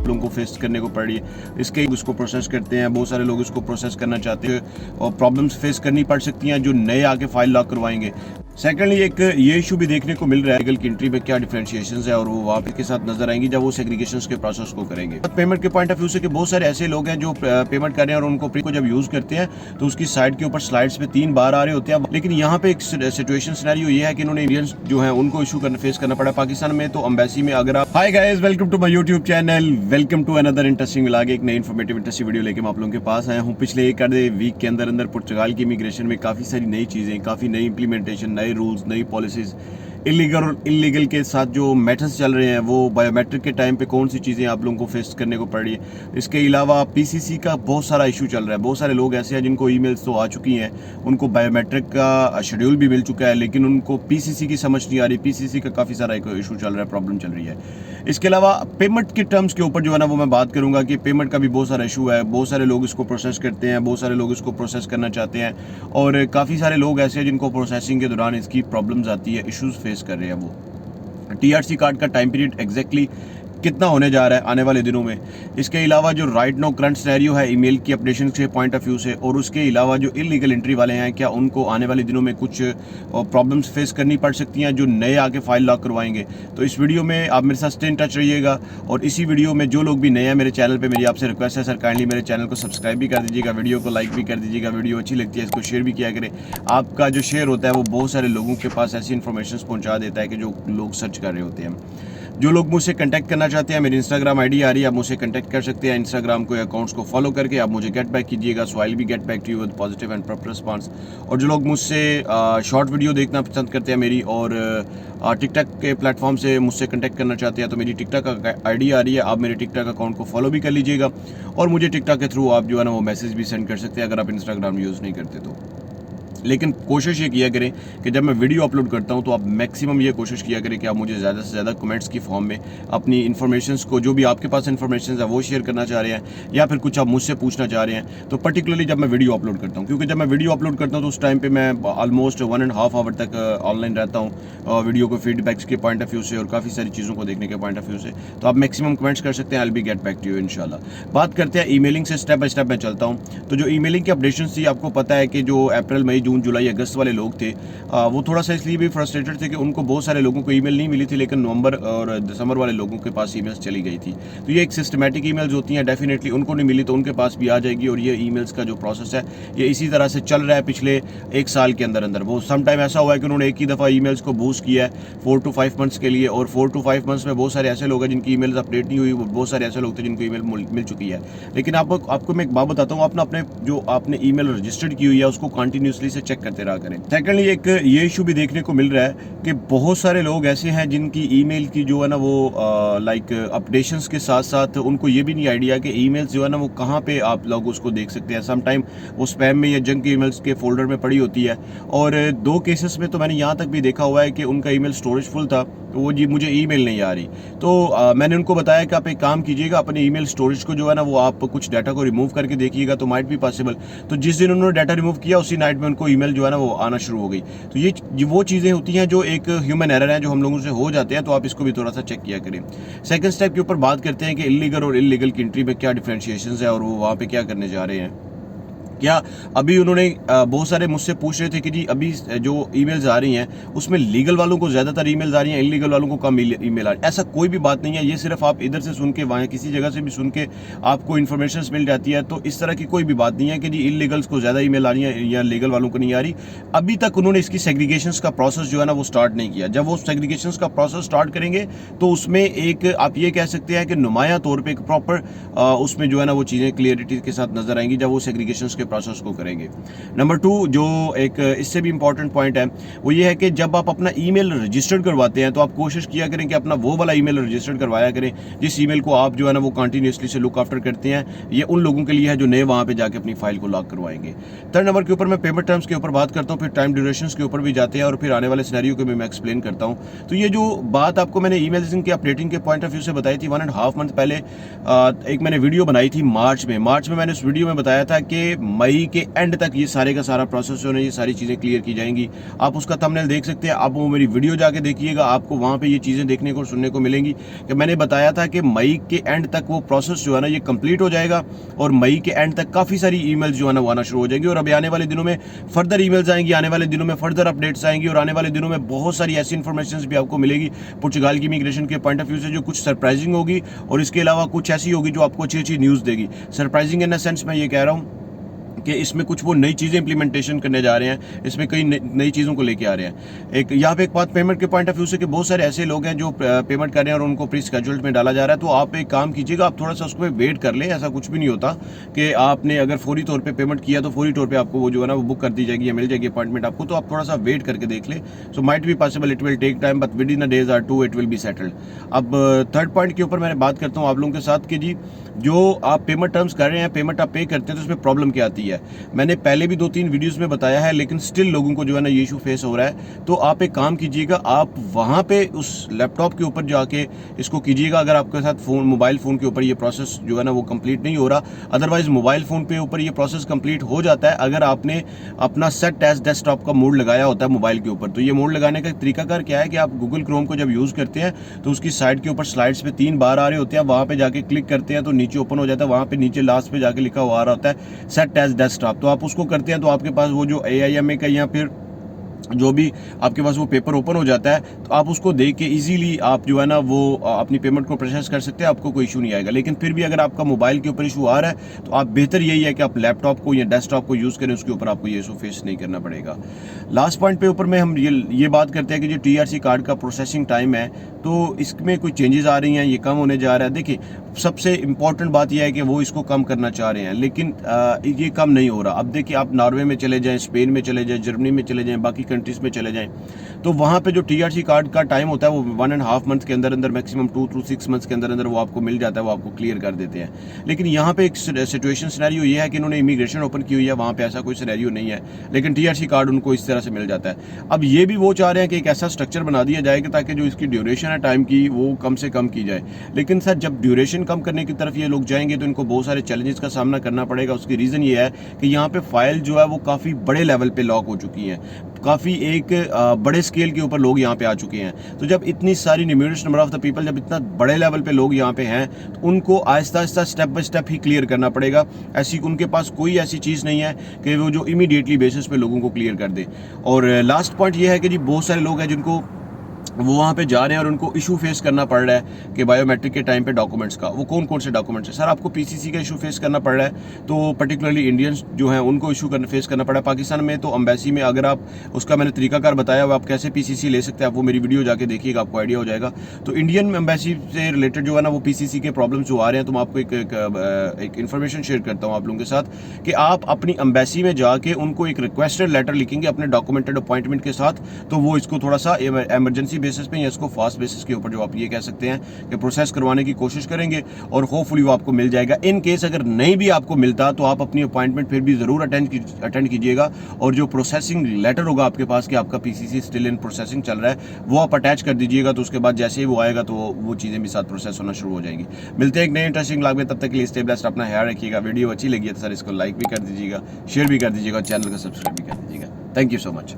आप लोगों को फेस करने को पड़ रही है। इसके इसको प्रोसेस करते हैं, बहुत सारे लोग इसको प्रोसेस करना चाहते हैं और प्रॉब्लम्स फेस करनी पड़ सकती हैं जो नए आके फाइल लॉक करवाएंगे। सेकेंडली एक ये इशू भी देखने को मिल रहा है लीगल की एंट्री में क्या डिफरेंशिएशंस है और वो वहाँ पे के साथ नजर आएंगी जब वो सेग्रीगेशंस के प्रोसेस को करेंगे। पेमेंट के पॉइंट ऑफ व्यू से कि बहुत सारे ऐसे लोग हैं जो पेमेंट कर रहे हैं और उनको प्री को जब यूज करते हैं तो उसकी साइड के ऊपर स्लाइड्स पे 3 बार आ रहे होते हैं, लेकिन यहाँ पे एक सिचुएशन सिनेरियो ये है कि इन्होंने इंडियंस जो है उनको इशू फेस करना पड़ा पाकिस्तान में। तो एम्बेसी में अगर आप hi guys, welcome to my YouTube channel, welcome to another interesting vlog. एक नई इन्फॉर्मेटिव इंटरेस्टिंग वीडियो लेके मैं आप लोगों के पास आया हूँ। पिछले एक आधे वीक के अंदर पुर्तगाल की इमिग्रेशन में काफ़ी सारी नई चीज़ें, काफ़ी नई इंप्लीमेंटेशन, नए रूल्स, नई पॉलिसीज़, इलीगल और इलीगल के साथ जो मेथड्स चल रहे हैं वो बायोमेट्रिक के टाइम पे कौन सी चीज़ें आप लोगों को फेस करने को पड़ रही है। इसके अलावा पीसीसी का बहुत सारा इशू चल रहा है। बहुत सारे लोग ऐसे हैं जिनको ईमेल्स तो आ चुकी हैं, उनको बायोमेट्रिक का शेड्यूल भी मिल चुका है, लेकिन उनको पीसीसी की समझ नहीं आ रही। पीसीसी का काफ़ी सारा एक इशू चल रहा है, प्रॉब्लम चल रही है। इसके अलावा पेमेंट के टर्म्स के ऊपर जो है ना वो मैं बात करूंगा कि पेमेंट का भी बहुत सारा इशू है। बहुत सारे लोग इसको प्रोसेस करते हैं, बहुत सारे लोग इसको प्रोसेस करना चाहते हैं और काफ़ी सारे लोग ऐसे हैं जिनको प्रोसेसिंग के दौरान इसकी प्रॉब्लम्स आती है, इश्यूज फेस कर रहे हैं। वो टीआरसी कार्ड का टाइम पीरियड एग्जैक्टली कितना होने जा रहा है आने वाले दिनों में। इसके अलावा जो राइट नाउ करंट सिनेरियो है ईमेल की अपडेशन के पॉइंट ऑफ व्यू से, और उसके अलावा जो इलीगल एंट्री वाले हैं क्या उनको आने वाले दिनों में कुछ प्रॉब्लम्स फेस करनी पड़ सकती हैं जो नए आके फाइल लॉक करवाएंगे। तो इस वीडियो में आप मेरे साथ स्टे इन टच रहिएगा। और इसी वीडियो में जो लोग भी नए हैं मेरे चैनल पर, मेरी आपसे रिक्वेस्ट है सर काइंडली मेरे चैनल को सब्सक्राइब भी कर दीजिएगा, वीडियो को लाइक भी कर दीजिएगा। वीडियो अच्छी लगती है इसको शेयर भी किया करें। आपका जो शेयर होता है वो बहुत सारे लोगों के पास ऐसी इन्फॉर्मेशन पहुँचा देता है कि जो लोग सर्च कर रहे होते हैं। जो लोग मुझसे कांटेक्ट करना चाहते हैं, मेरी इंस्टाग्राम आईडी आ रही है, आप मुझसे कांटेक्ट कर सकते हैं। इंस्टाग्राम को अकाउंट्स को फॉलो करके आप मुझे गेट बैक कीजिएगा, so I will be get back to you with positive and proper response. और जो लोग मुझसे शॉर्ट वीडियो देखना पसंद करते हैं मेरी, और टिकटॉक के प्लेटफॉर्म से मुझसे कांटेक्ट करना चाहते हैं, तो मेरी टिकटॉक आईडी आ रही है, आप मेरे टिकटॉक अकाउंट को फॉलो भी कर लीजिएगा। और मुझे टिकटॉक के थ्रू आप जो है ना वो मैसेज भी सेंड कर सकते हैं अगर आप इंस्टाग्राम यूज़ नहीं करते तो। लेकिन कोशिश ये किया करें कि जब मैं वीडियो अपलोड करता हूं तो आप मैक्सिमम ये कोशिश किया करें कि आप मुझे ज़्यादा से ज़्यादा कमेंट्स की फॉर्म में अपनी इन्फॉर्मेशंस को, जो भी आपके पास इन्फॉर्मेशन है वो शेयर करना चाह रहे हैं या फिर कुछ आप मुझसे पूछना चाह रहे हैं। तो पर्टिकुलरली जब मैं वीडियो अपलोड करता हूँ, क्योंकि जब मैं वीडियो अपलोड करता हूँ तो उस टाइम पर मैं ऑलमोस्ट 1.5 आवर तक ऑनलाइन रहता हूँ वीडियो को फीडबैक्स के पॉइंट ऑफ व्यू से और काफ़ी सारी चीज़ों को देखने के पॉइंट ऑफ व्यू से। तो आप मैक्सिमम कमेंट्स कर सकते हैं, I will be get back to you इंशाल्लाह। बात करते हैं ईमेलिंग से, स्टेप बाय स्टेप मैं चलता हूँ। तो जो ईमेलिंग की अपडेशन थी, आपको पता है कि जो अप्रैल, मई, जून, जुलाई, अगस्त वाले लोग थे वो थोड़ा सा इसलिए भी फ्रस्ट्रेटेड थे कि उनको बहुत सारे लोगों को ईमेल नहीं मिली थी, लेकिन नवंबर और दिसंबर वाले लोगों के पास ईमेल्स चली गई थी। तो ये एक सिस्टमैटिक ईमेल्स होती हैं, डेफिनेटली उनको नहीं मिली तो उनके पास भी आ जाएगी। और ये ईमेल्स का जो प्रोसेस है ये इसी तरह से चल रहा है पिछले 1 साल के अंदर। वो सम टाइम ऐसा हुआ है कि उन्होंने एक ही दफ़ा ईमेल्स को बूस्ट किया है 4 to 5 मंथ्स के लिए, और 4 to 5 मंथ्स में बहुत सारे ऐसे लोग हैं जिनकी ईमेल्स अपडेट नहीं हुई, बहुत सारे ऐसे लोग थे जिनको ईमेल मिल चुकी है। लेकिन आपको मैं एक बात बताता हूँ, अपने जो आपने ईमेल रजिस्टर्ड की हुई है उसको कंटिन्यूसली से चेक करते रहा करें। सेकेंडली एक ये इशू भी देखने को मिल रहा है कि बहुत सारे लोग ऐसे हैं जिनकी ईमेल की जो है ना वो लाइक अपडेशंस के साथ साथ उनको ये भी नहीं आइडिया कि ईमेल्स जो है ना वो कहाँ पे आप लोग उसको देख सकते हैं। सम टाइम वो स्पैम में या जंक ईमेल्स के फोल्डर में पड़ी होती है। और 2 केसेस में तो मैंने यहाँ तक भी देखा हुआ है कि उनका ईमेल स्टोरेज फुल था, तो वो जी मुझे ईमेल नहीं आ रही। तो मैंने उनको बताया कि आप एक काम कीजिएगा, अपने ईमेल स्टोरेज को जो है ना वो आप कुछ डाटा को रिमूव करके देखिएगा तो माइट भी पॉसिबल। तो जिस दिन उन्होंने डाटा रिमूव किया उसी नाइट में उनको ईमेल जो है ना वो आना शुरू हो गई। तो ये वो चीज़ें होती हैं जो एक ह्यूमन एरर है जो हम लोगों से हो जाते हैं, तो आप इसको भी थोड़ा सा चेक किया करें। सेकंड स्टेप के ऊपर बात करते हैं कि इलीगल और इलीगल की एंट्री में क्या डिफरेंशिएशंस है और वो वहाँ पे क्या करने जा रहे हैं। क्या अभी उन्होंने बहुत सारे मुझसे पूछ रहे थे कि जी अभी जो ईमेल्स आ रही हैं उसमें लीगल वालों को ज़्यादातर ईमेल्स आ रही हैं, इलीगल वालों को कम ईमेल आ रही है। ऐसा कोई भी बात नहीं है, ये सिर्फ आप इधर से सुन के वहाँ किसी जगह से भी सुन के आपको इन्फॉर्मेशन मिल जाती है। तो इस तरह की कोई भी बात नहीं है कि जी इलीगल्स को ज़्यादा ईमेल आ रही है या लीगल वालों को नहीं आ रही। अभी तक उन्होंने इसकी सेग्रीगेशंस का प्रोसेस जो है ना वो स्टार्ट नहीं किया। जब वो सेग्रीगेशंस का प्रोसेस स्टार्ट करेंगे तो उसमें एक आप ये कह सकते हैं कि नुमाया तौर पर एक प्रॉपर उसमें जो है ना वो चीज़ें क्लियरिटी के साथ नजर आएंगी जब वो सेग्रीगेशंस के प्रोसेस को करेंगे। नंबर 2 जो एक इससे भी इंपॉर्टेंट पॉइंट है वो ये है कि जब आप अपना ईमेल रजिस्टर्ड करवाते हैं तो आप कोशिश किया करें कि अपना वो वाला ईमेल रजिस्टर्ड करवाया करें जिस ईमेल को आप जो है ना वो कंटिन्यूसली से लुक आफ्टर करते हैं। ये उन लोगों के लिए है जो नए वहाँ पे जाके अपनी फाइल को लॉक करवाएंगे। थर्ड नंबर के ऊपर मैं पेमेंट टर्म्स के ऊपर बात करता हूँ, फिर टाइम ड्यूरेशन के ऊपर भी जाते हैं और फिर आने वाले सिनेरियो को भी मैं एक्सप्लेन करता हूँ। तो ये जो बात आपको मैंने ईमेल्स के अपडेटिंग के पॉइंट ऑफ व्यू से बताई थी 1.5 मंथ पहले, एक मैंने वीडियो बनाई थी मार्च में मैंने उस वीडियो में बताया था कि मई के एंड तक ये सारे का सारा प्रोसेस जो है ये सारी चीज़ें क्लियर की जाएंगी। आप उसका थंबनेल देख सकते हैं, आप वो मेरी वीडियो जाके देखिएगा, आपको वहाँ पे ये चीज़ें देखने को सुनने को मिलेंगी कि मैंने बताया था कि मई के एंड तक वो प्रोसेस जो है ना ये कंप्लीट हो जाएगा और मई के एंड तक काफ़ी सारी ईमेल्स जो है ना वो आना शुरू हो जाएंगी। और अभी आने वाले दिनों में फर्दर ईमेल्स आएंगी, आने वाले दिनों में फर्दर अपडेट्स आएंगी और आने वाले दिनों में बहुत सारी ऐसी इन्फॉर्मेशन भी आपको मिलेगी पुर्तगाल की इमिग्रेशन के पॉइंट ऑफ व्यू से, जो कुछ सरप्राइजिंग होगी और इसके अलावा कुछ ऐसी होगी जो आपको अच्छी अच्छी न्यूज़ देगी। सरप्राइजिंग इन द सेंस मैं ये कह रहा हूँ कि इसमें कुछ वो नई चीज़ें इंप्लीमेंटेशन करने जा रहे हैं, इसमें कई नई चीज़ों को लेके आ रहे हैं। एक यहाँ पे एक बात पेमेंट के पॉइंट ऑफ व्यू से कि बहुत सारे ऐसे लोग हैं जो पेमेंट कर रहे हैं और उनको प्री स्केड्यूल्ड में डाला जा रहा है, तो आप एक काम कीजिएगा, आप थोड़ा सा उसको वेट कर लें। ऐसा कुछ भी नहीं होता कि आपने अगर फौरी तौर पर पेमेंट किया तो फौरी तौर पर आपको वो जो है ना वो बुक कर दी जाएगी या मिल जाएगी अपॉइंटमेंट आपको, तो आप थोड़ा सा वेट करके देख लें। So might be possible, it will take time, but within a days or 2 it will be settled. अब थर्ड पॉइंट के ऊपर मैं बात करता हूँ आप लोगों के साथ कि जी जो आप पेमेंट टर्म्स कर रहे हैं, पेमेंट आप पे करते हैं, तो उसमें प्रॉब्लम क्या आती है। मैंने पहले भी 2-3 वीडियोस में बताया है, लेकिन स्टिल लोगों को जो है ना ये इशू फेस हो रहा है। तो आप एक काम कीजिएगा, आप वहाँ पे उस लैपटॉप के ऊपर जाके इसको कीजिएगा। अगर आपके साथ मोबाइल फ़ोन के ऊपर ये प्रोसेस जो है ना वो कंप्लीट नहीं हो रहा, अदरवाइज मोबाइल फ़ोन पे ऊपर ये प्रोसेस कंप्लीट हो जाता है अगर आपने अपना सेट एज डेस्कटॉप का मोड लगाया होता है मोबाइल के ऊपर। तो ये मोड लगाने का तरीकाकार क्या है कि आप गूगल क्रोम को जब यूज़ करते हैं तो उसकी साइड के ऊपर स्लाइड्स पे 3 बार आ रहे होते हैं, वहाँ पे जाके क्लिक करते हैं तो नीचे ओपन हो जाता है, वहाँ पे नीचे लास्ट पे जाके लिखा हुआ आ रहा होता है सेट एज डेस्कटॉप। तो आप उसको करते हैं तो आपके पास वो जो AIMA का या फिर जो भी आपके पास वो पेपर ओपन हो जाता है, तो आप उसको देख के इजीली आप जो है ना वो अपनी पेमेंट को प्रोसेस कर सकते हैं, आपको कोई इशू नहीं आएगा। लेकिन फिर भी अगर आपका मोबाइल के ऊपर इशू आ रहा है तो आप बेहतर यही है कि आप लैपटॉप को या डेस्कटॉप को यूज़ करें, उसके ऊपर आपको ये इशू फेस नहीं करना पड़ेगा। लास्ट पॉइंट पे ऊपर में हम ये बात करते हैं कि जो TRC कार्ड का प्रोसेसिंग टाइम है, तो इसमें कुछ चेंजेस आ रही हैं, ये कम होने जा रहा है। देखिए सबसे इंपॉर्टेंट बात यह है कि वो इसको कम करना चाह रहे हैं, लेकिन ये कम नहीं हो रहा। अब देखिए आप नॉर्वे में चले जाएं, स्पेन में चले जाएं, जर्मनी में चले जाएं, बाकी कंट्रीज में चले जाएं, तो वहाँ पे जो TRC कार्ड का टाइम होता है वो 1.5 मंथ के अंदर अंदर, मैक्सिमम 2 to 6 मंथ्स के अंदर अंदर वो आपको मिल जाता है, वो आपको क्लियर कर देते हैं। लेकिन यहाँ पे एक सिचुएशन सिनेरियो ये है कि इन्होंने इमिग्रेशन ओपन की हुई है, वहाँ पे ऐसा कोई सिनेरियो नहीं है, लेकिन TRC कार्ड उनको इस तरह से मिल जाता है। अब ये भी वो चाह रहे हैं कि एक ऐसा स्ट्रक्चर बना दिया जाएगा ताकि जो इसकी ड्यूरेशन है टाइम की वो कम से कम की जाए। लेकिन सर जब ड्यूरेशन कम करने की तरफ ये लोग जाएंगे तो इनको बहुत सारे चैलेंजेस का सामना करना पड़ेगा। उसकी रीज़न ये है कि यहाँ पे फाइल जो है वो काफ़ी बड़े लेवल पे लॉक हो चुकी हैं, काफ़ी एक बड़े स्केल के ऊपर लोग यहाँ पे आ चुके हैं। तो जब इतनी सारी numerous number of the people, जब इतना बड़े लेवल पे लोग यहाँ पे हैं, तो उनको Aahista Aahista step by step he clear करना पड़ेगा। ऐसी उनके पास कोई ऐसी चीज़ नहीं है कि वो जो इमीडिएटली बेसिस पे लोगों को क्लियर कर दे। और लास्ट पॉइंट ये है कि जी बहुत सारे लोग हैं जिनको वो वहाँ पे जा रहे हैं और उनको इशू फेस करना पड़ रहा है कि बायोमेट्रिक के टाइम पे डॉक्यूमेंट्स का, वो कौन कौन से डॉक्यूमेंट्स है। सर आपको PCC का इशू फेस करना पड़ रहा है, तो पर्टिकुलरली इंडियंस जो हैं उनको इशू फेस करना पड़ा है। पाकिस्तान में तो एम्बेसी में अगर आप उसका मैंने तरीकाकार बताया हुआ, आप कैसे PCC ले सकते हैं, आप वो मेरी वीडियो जाके देखिएगा, आपको आइडिया हो जाएगा। तो इंडियन एम्बेसी से रिलेटेड जो है ना वो PCC के प्रॉब्लम्स जो आ रहे हैं, तो मैं आपको एक इन्फॉर्मेशन शेयर करता हूँ आप लोगों के साथ कि आप अपनी एम्बेसी में जाके उनको एक रिक्वेस्टेड लेटर लिखेंगे अपने डॉक्यूमेंटेड अपॉइंटमेंट के साथ, तो वो इसको थोड़ा सा इमरजेंसी बेसिस पे या इसको फास्ट बेसिस के ऊपर जो आप ये कह सकते हैं कि प्रोसेस करवाने की कोशिश करेंगे और होपफुली वो आपको मिल जाएगा। इन केस अगर नहीं भी आपको मिलता तो आप अपनी अपॉइंटमेंट फिर भी ज़रूर अटेंड कीजिएगा और जो प्रोसेसिंग लेटर होगा आपके पास कि आपका PCC स्टिल इन प्रोसेसिंग चल रहा है, वो आप अटैच कर दीजिएगा। तो उसके बाद जैसे ही वो आएगा तो वो चीज़ें भी साथ प्रोसेस होना शुरू हो जाएंगी। मिलते हैं एक नए इंटरेस्टिंग व्लॉग में, तब तक के लिए स्टे ब्लेस्ड, अपना ख्याल रखिएगा। वीडियो अच्छी लगी है तो सर इसको लाइक भी कर दीजिएगा, शेयर भी कर दीजिएगा और चैनल को सब्सक्राइब भी कर दीजिएगा। Thank you so much.